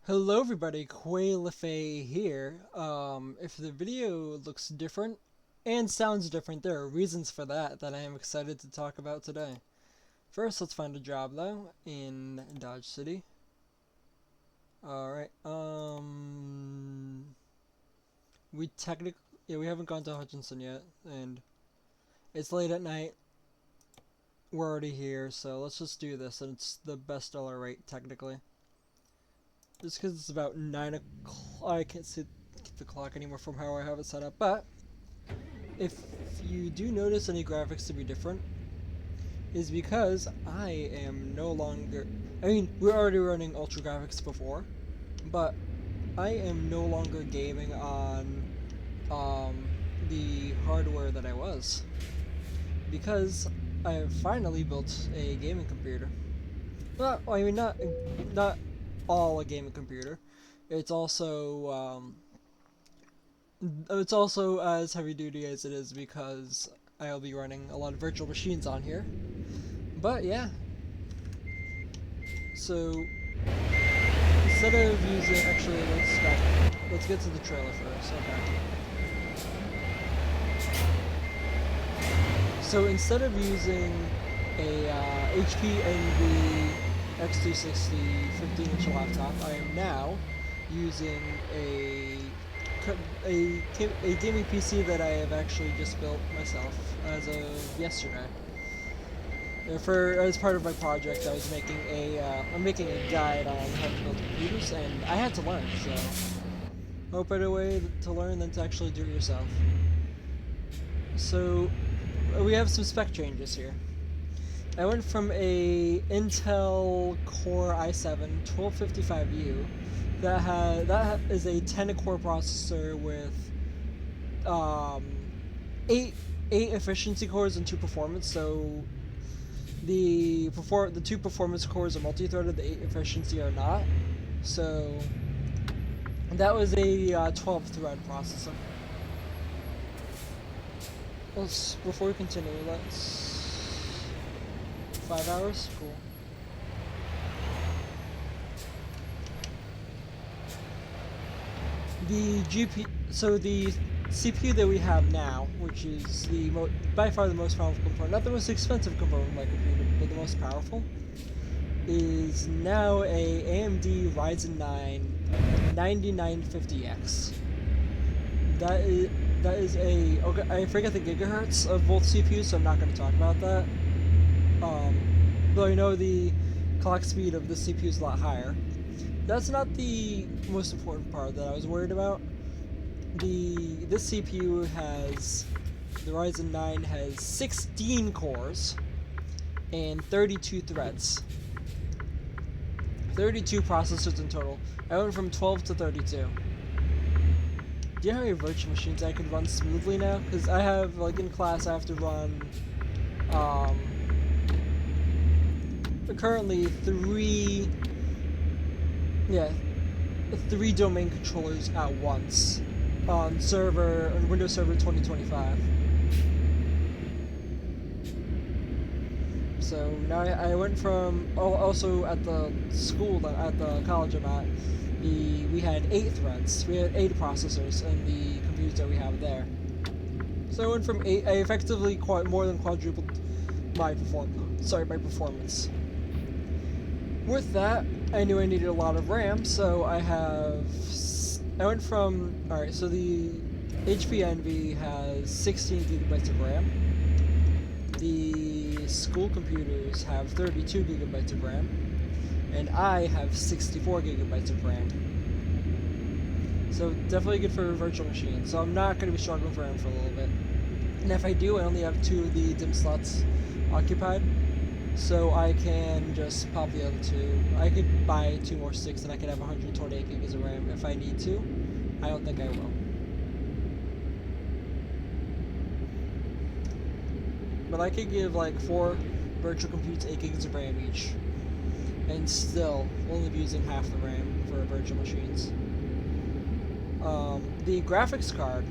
Hello everybody, QuayLaFay here. If the video looks different and sounds different, there are reasons for that I am excited to talk about today. First, let's find a job though in Dodge City. Alright, we technically, we haven't gone to Hutchinson yet, and it's late at night. We're already here, so let's just do this, and it's the best dollar rate technically. Just because it's about 9 o'clock. I can't see the clock anymore from how I have it set up. But if you do notice any graphics to be different, is because I am no longer. I mean, we're already running ultra graphics before, but I am no longer gaming on the hardware that I was, because I have finally built a gaming computer. Well, I mean, not all a gaming computer. It's also as heavy duty as it is because I'll be running a lot of virtual machines on here. But yeah, so instead of using, actually let's get to the trailer first. Okay. So instead of using a HP Envy X360 15-inch laptop, I am now using a gaming PC that I have actually just built myself as of yesterday. As part of my project, I'm making a guide on how to build computers, and I had to learn. So, no better way to learn than to actually do it yourself. So, we have some spec changes here. I went from a Intel Core i7 1255U that is a 10-core processor with eight efficiency cores and 2 performance. So the two performance cores are multi-threaded, the 8 efficiency are not. So that was a 12-thread processor. Before we continue, let's 5 hours? Cool. So the CPU that we have now, which is by far the most powerful component, not the most expensive component of my computer, but the most powerful, is now a AMD Ryzen 9 9950X. That is a, okay, I forget the gigahertz of both CPUs, so I'm not going to talk about that. Though I know the clock speed of the CPU is a lot higher. That's not the most important part that I was worried about. This CPU has, the Ryzen 9 has 16 cores and 32 threads. 32 processors in total. I went from 12 to 32. Do you know how many virtual machines I could run smoothly now? Because I have, like, in class I have to run currently three domain controllers at once on Windows Server 2025. So now I went from, also at the college I'm at, we had 8 threads. We had 8 processors in the computers that we have there. So I went from 8. I effectively more than quadrupled my performance. With that, I knew I needed a lot of RAM, so I went from, alright, so the HP Envy has 16 gigabytes of RAM. The school computers have 32 gigabytes of RAM, and I have 64 gigabytes of RAM. So definitely good for virtual machines. So I'm not going to be struggling for RAM for a little bit. And if I do, I only have 2 of the DIMM slots occupied. So I can just pop the other 2. I could buy 2 more sticks and I could have 128 gigs of RAM if I need to. I don't think I will. But I could give like 4 virtual computers 8 gigs of RAM each. And still only be using half the RAM for virtual machines. The graphics card,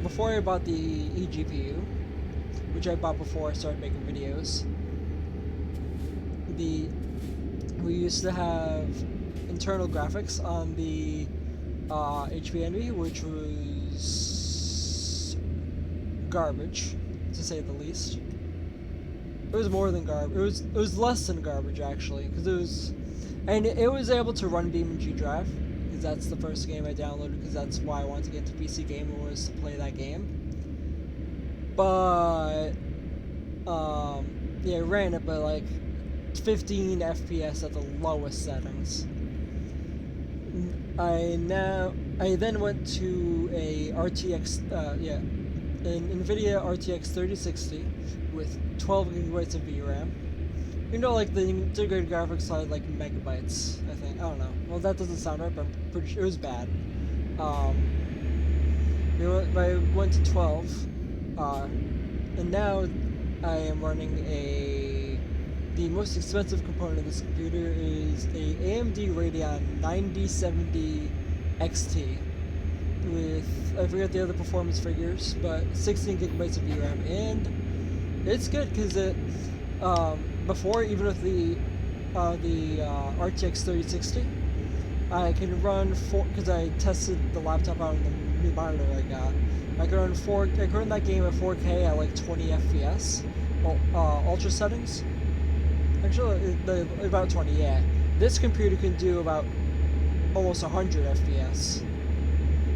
before I bought the eGPU, which I bought before I started making videos, We used to have internal graphics on the HP Envy, which was garbage, to say the least. It was more than garbage. It was less than garbage actually, because it was able to run BeamNG Drive, because that's the first game I downloaded, because that's why I wanted to get into PC gaming, was to play that game. But yeah, it ran it, but like 15 FPS at the lowest settings. I then went to a RTX, an NVIDIA RTX 3060 with 12 gigabytes of VRAM. You know, like the integrated graphics slide, like megabytes, I think. I don't know. Well, that doesn't sound right, but I'm pretty sure it was bad. I went to 12, and now I am running the most expensive component of this computer is a AMD Radeon 9070 XT with, I forget the other performance figures, but 16 gigabytes of VRAM, and it's good because it, before, even with the RTX 3060, I can run because I tested the laptop out on the new monitor I got. I can run that game at 4K at like 20 FPS, ultra settings. Actually, about 20, yeah. This computer can do about almost 100 FPS.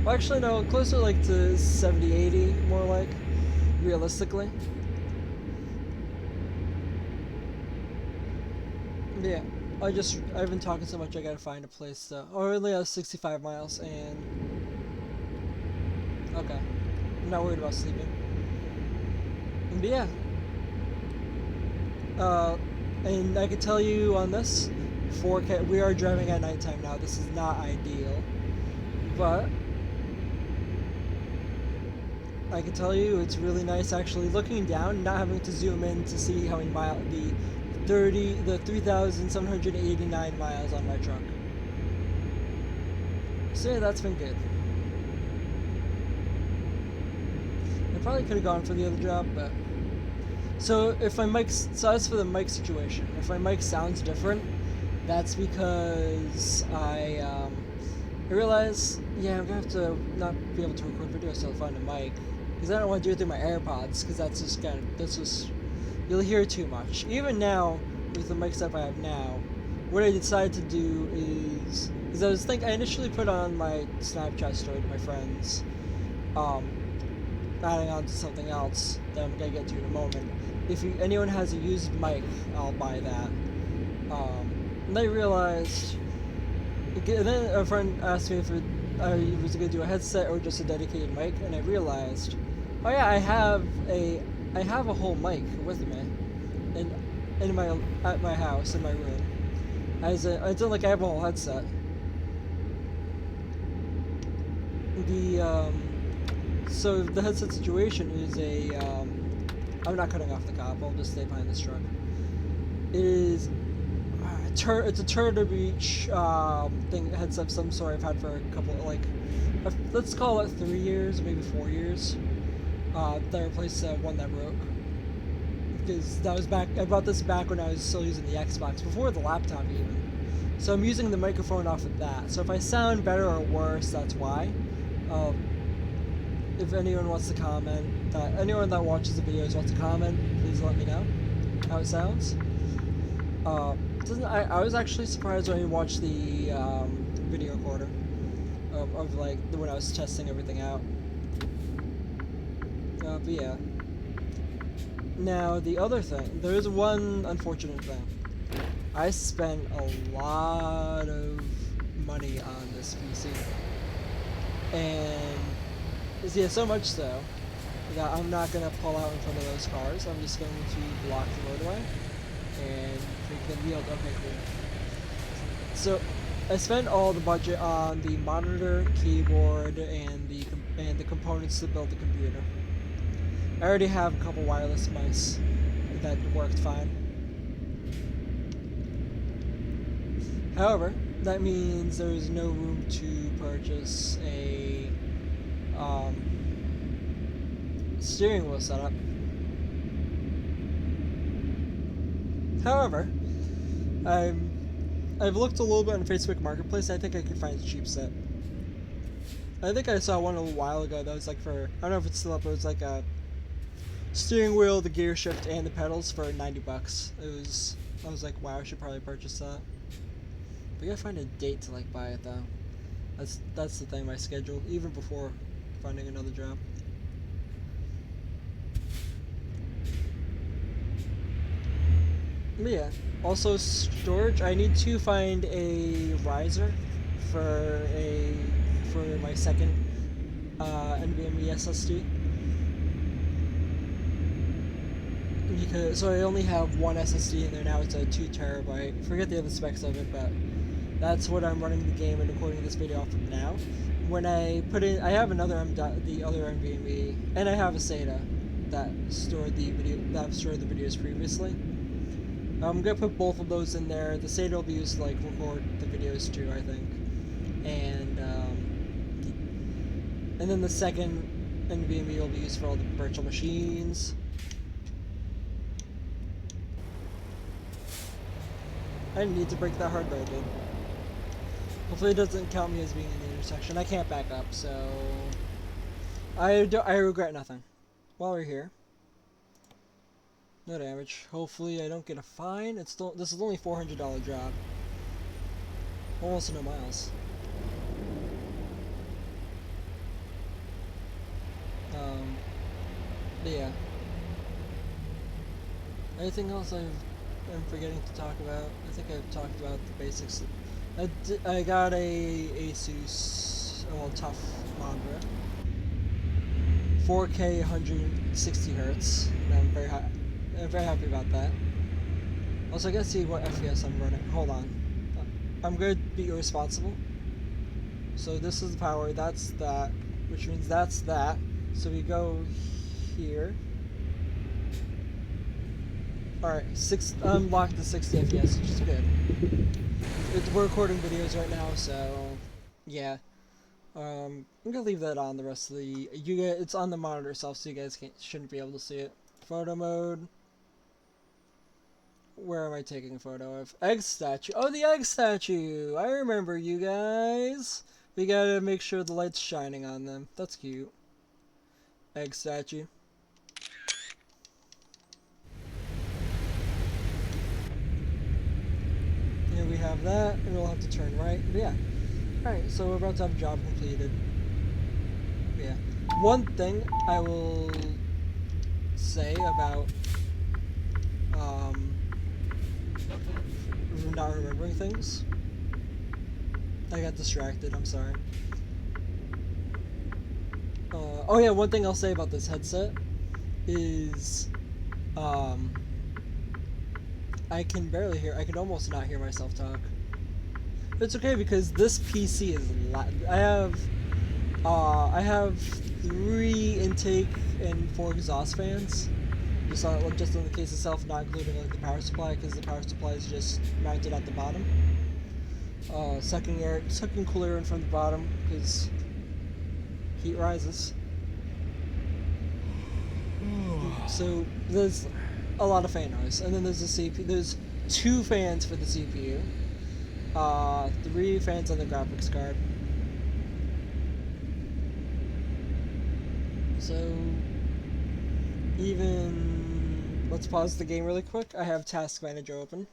Well, actually, no, closer like to 70, 80, more like, realistically. Yeah, I've been talking so much I gotta find a place to, I only have 65 miles, and, okay, I'm not worried about sleeping. But yeah, and I can tell you on this, 4K, we are driving at nighttime now, this is not ideal, but I can tell you it's really nice actually looking down, not having to zoom in to see how many miles, the 3,789 miles on my truck. So yeah, that's been good. I probably could have gone for the other job, but... So if my mic, so as for the mic situation, if my mic sounds different, that's because I realized, yeah, I'm gonna have to not be able to record videos till I find a mic, because I don't want to do it through my AirPods, because that's just you'll hear too much. Even now, with the mic setup I have now, what I decided to do is I initially put on my Snapchat story to my friends, adding on to something else that I'm gonna get to in a moment. If anyone has a used mic, I'll buy that. And I realized, and then a friend asked me if I was gonna do a headset or just a dedicated mic, and I realized, oh yeah, I have a whole mic with me, at my house, in my room. It's not like I have a whole headset. So the headset situation is I'm not cutting off the cop, I'll just stay behind this truck. It's a Turtle Beach headset of some sort I've had for a couple, let's call it 3 years, maybe 4 years. That replaced one that broke. Because that was back, I bought this back when I was still using the Xbox, before the laptop even. So I'm using the microphone off of that. So if I sound better or worse, that's why. If anyone wants to comment, anyone that watches the videos wants to comment, please let me know how it sounds. I was actually surprised when I watched the video recorder of like when I was testing everything out. But yeah. Now the other thing, there is one unfortunate thing. I spent a lot of money on this PC, and yeah, so much so that I'm not gonna pull out in front of those cars. I'm just going to block the roadway and make them yield. Okay, cool. So I spent all the budget on the monitor, keyboard, and the components to build the computer. I already have a couple wireless mice that worked fine. However, that means there is no room to purchase a steering wheel setup. However, I've looked a little bit on Facebook Marketplace. I think I could find a cheap set. I think I saw one a little while ago that was like for, I don't know if it's still up, but it was like a steering wheel, the gear shift, and the pedals for 90 bucks. I was like, wow, I should probably purchase that. We gotta find a date to like buy it though. That's the thing, my schedule, even before finding another job. But yeah, also storage. I need to find a riser for my second NVMe SSD. Because so I only have one SSD in there now. It's a 2 terabyte. Forget the other specs of it, but that's what I'm running the game and recording this video off of now. When I put in, I have the other NVMe, and I have a SATA that stored the videos previously. I'm gonna put both of those in there. The SATA will be used to like record the videos too, I think, and then the second NVMe will be used for all the virtual machines. I didn't need to break that hard, but I did. Hopefully it doesn't count me as being in the intersection. I can't back up, so I regret nothing. While we're here, no damage. Hopefully I don't get a fine. This is only $400 job. Almost no miles. But yeah. Anything else I'm forgetting to talk about? I think I've talked about the basics. I got a Asus tough monitor, 4K 160 hertz. And I'm very happy about that. Also, I gotta see what FPS I'm running. Hold on, I'm gonna be irresponsible. So this is the power. That's that, which means that's that. So we go here. Alright, unlocked to 60 FPS, which is good. We're recording videos right now, so yeah. I'm gonna leave that on the rest of the. It's on the monitor itself, so you guys shouldn't be able to see it. Photo mode. Where am I taking a photo of? Egg statue. Oh, the egg statue! I remember you guys. We gotta make sure the light's shining on them. That's cute. Egg statue. Here we have that, and we'll have to turn right. But yeah. Alright, so we're about to have a job completed. But yeah. One thing I will say about not remembering things. I got distracted, I'm sorry. Oh yeah, one thing I'll say about this headset is I can barely hear, I can almost not hear myself talk. But it's okay because this PC is I have 3 intake and 4 exhaust fans. Just in the case itself, not including like the power supply, because the power supply is just mounted at the bottom. Sucking cool air in from the bottom because heat rises. So there's a lot of fan noise, and then there's a CPU. There's 2 fans for the CPU, 3 fans on the graphics card. So let's pause the game really quick. I have Task Manager open.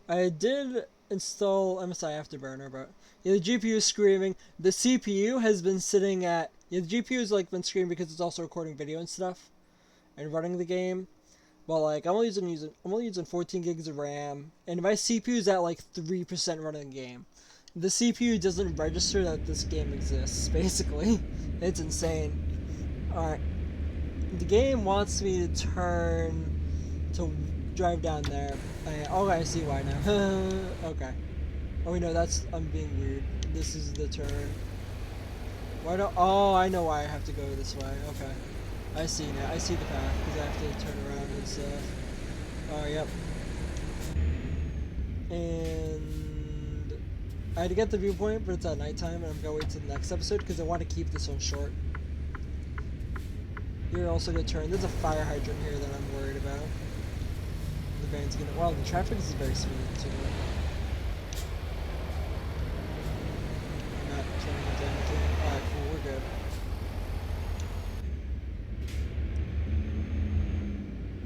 I did install MSI Afterburner, but yeah, the GPU is screaming. The CPU has been sitting at the GPU has like been screaming because it's also recording video and stuff and running the game. Well, like I'm only using 14 gigs of RAM, and my CPU is at like 3% running the game. The CPU doesn't register that this game exists. Basically, it's insane. All right. The game wants me to drive down there. I see why now. Okay. Oh, no, I'm being weird. This is the turn. Oh, I know why I have to go this way. Okay. I see now. I see the path, because I have to turn around and stuff. Oh, yep. And I had to get the viewpoint, but it's at nighttime, and I'm going to wait till the next episode, because I want to keep this one short. You're also going to turn. There's a fire hydrant here that I'm worried about. The van's going to... Wow, the traffic is very smooth, too.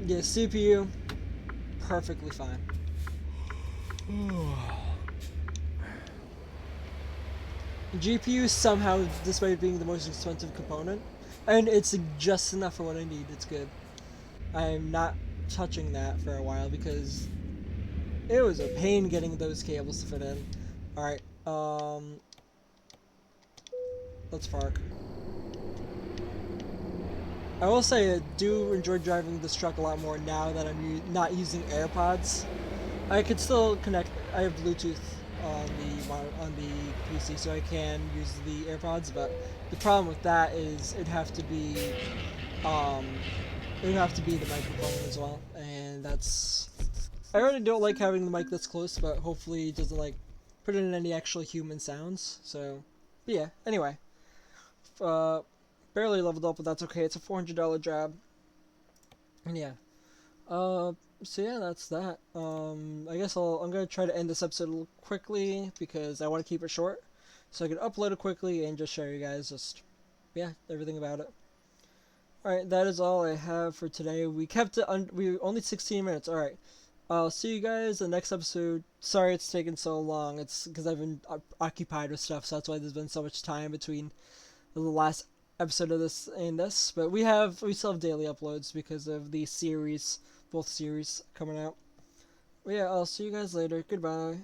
Yeah, CPU, perfectly fine. GPU somehow, despite being the most expensive component, and it's just enough for what I need. It's good. I'm not touching that for a while because it was a pain getting those cables to fit in. All right, let's park. I will say I do enjoy driving this truck a lot more now that I'm not using AirPods. I could still connect. I have Bluetooth on the PC, so I can use the AirPods. But the problem with that is um, it'd have to be the microphone as well, and that's. I already don't like having the mic this close, but hopefully it doesn't like put in any actual human sounds. So, but yeah. Anyway, uh, barely leveled up, but that's okay. It's a $400 job, and yeah. Uh, so yeah, that's that. I guess I'm gonna try to end this episode a little quickly because I want to keep it short, so I can upload it quickly and just show you guys yeah, everything about it. All right, that is all I have for today. We kept it we only 16 minutes. All right, I'll see you guys in the next episode. Sorry it's taken so long. It's because I've been occupied with stuff, so that's why there's been so much time between the last episode of this and this. But we still have daily uploads because of the series, both series coming out. But yeah, I'll see you guys later. Goodbye.